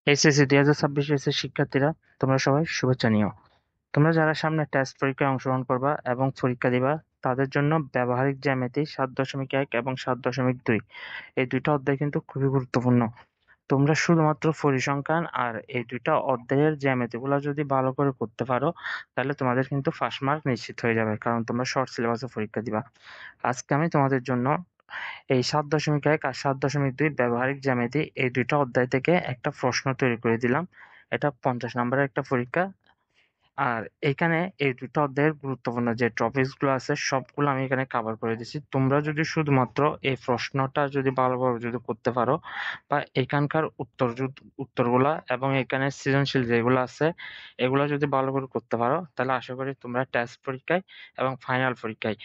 HSC 2026 এর শিক্ষার্থীরা, তোমরা সবাই শুভেচ্ছা নিও। তোমরা যারা সামনে টেস্ট পরীক্ষায় অংশগ্রহণ করবা এবং পরীক্ষা দিবা, তাদের জন্য ব্যবহারিক জ্যামিতি 7.1 এবং 7.2 এই দুইটা অধ্যায় কিন্তু খুবই গুরুত্বপূর্ণ। তোমরা শুধুমাত্র পরিসংখ্যান আর এই দুইটা অধ্যায়ের জ্যামিতিগুলো যদি ভালো করে করতে পারো, তাহলে তোমাদের কিন্তু ফার্স্ট মার্ক নিশ্চিত হয়ে যাবে, কারণ তোমরা শর্ট সিলেবাসে পরীক্ষা দিবা। আজকে আমি তোমাদের জন্য এই 7.1 আর 7.2 ব্যবহারিক জ্যামিতি এই দুইটা অধ্যায় থেকে একটা প্রশ্ন তৈরি করে দিলাম। এটা 50 নম্বরের একটা পরীক্ষা। আর এইখানে এই দুটো অধ্যায়ের গুরুত্বপূর্ণ যে টপিকস গুলো আছে সবগুলো আমি এখানে কভার করে দিছি। তোমরা যদি শুধুমাত্র এই প্রশ্নটা যদি ভালোভাবে যদি করতে পারো, বা এখানকার উত্তরগুলা এবং এখানে সৃজনশীল যেগুলো আছে এগুলা যদি ভালো করে করতে পারো, তাহলে আশা করি তোমরা টেস্ট পরীক্ষায় এবং ফাইনাল পরীক্ষায়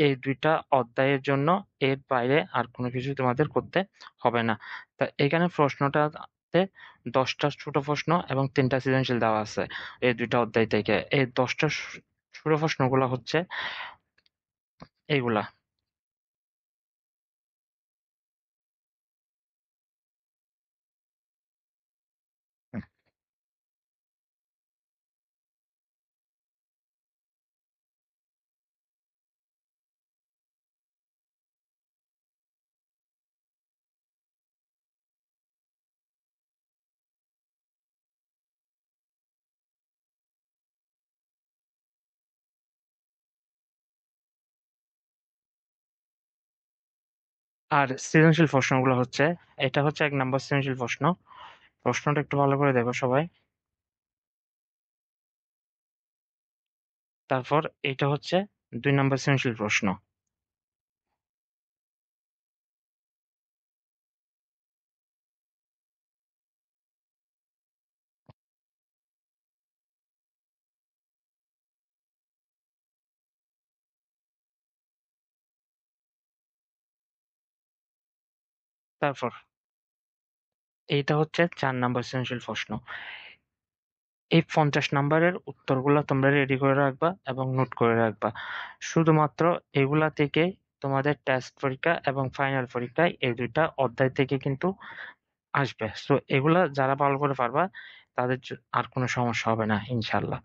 এই দুইটা অধ্যায়ের জন্য এর বাইরে আর কোনো কিছু তোমাদের করতে হবে না। তা এখানে প্রশ্নটাতে 10টা ছোট প্রশ্ন এবং 3টা সৃজনশীল দেওয়া আছে এই দুইটা অধ্যায় থেকে। এই 10টা ছোট প্রশ্নগুলো হচ্ছে এইগুলা। আর সৃজনশীল প্রশ্নগুলো হচ্ছে, এটা হচ্ছে 1 নম্বর সৃজনশীল প্রশ্ন। প্রশ্নটা একটু ভালো করে দেখো সবাই। তারপর এটা হচ্ছে 2 নম্বর সৃজনশীল প্রশ্ন। তারপর এইটা হচ্ছে 4 নম্বর সৃজনশীল প্রশ্ন। এই 50 নম্বরের উত্তরগুলো তোমরা রেডি করে রাখবা এবং নোট করে রাখবা। শুধুমাত্র এগুলা থেকে তোমাদের টেস্ট পরীক্ষা এবং ফাইনাল পরীক্ষায় এই দুইটা অধ্যায় থেকে কিন্তু আসবে। সো এগুলা যারা ভালো করে পারবা তাদের আর কোনো সমস্যা হবে না ইনশাল্লাহ।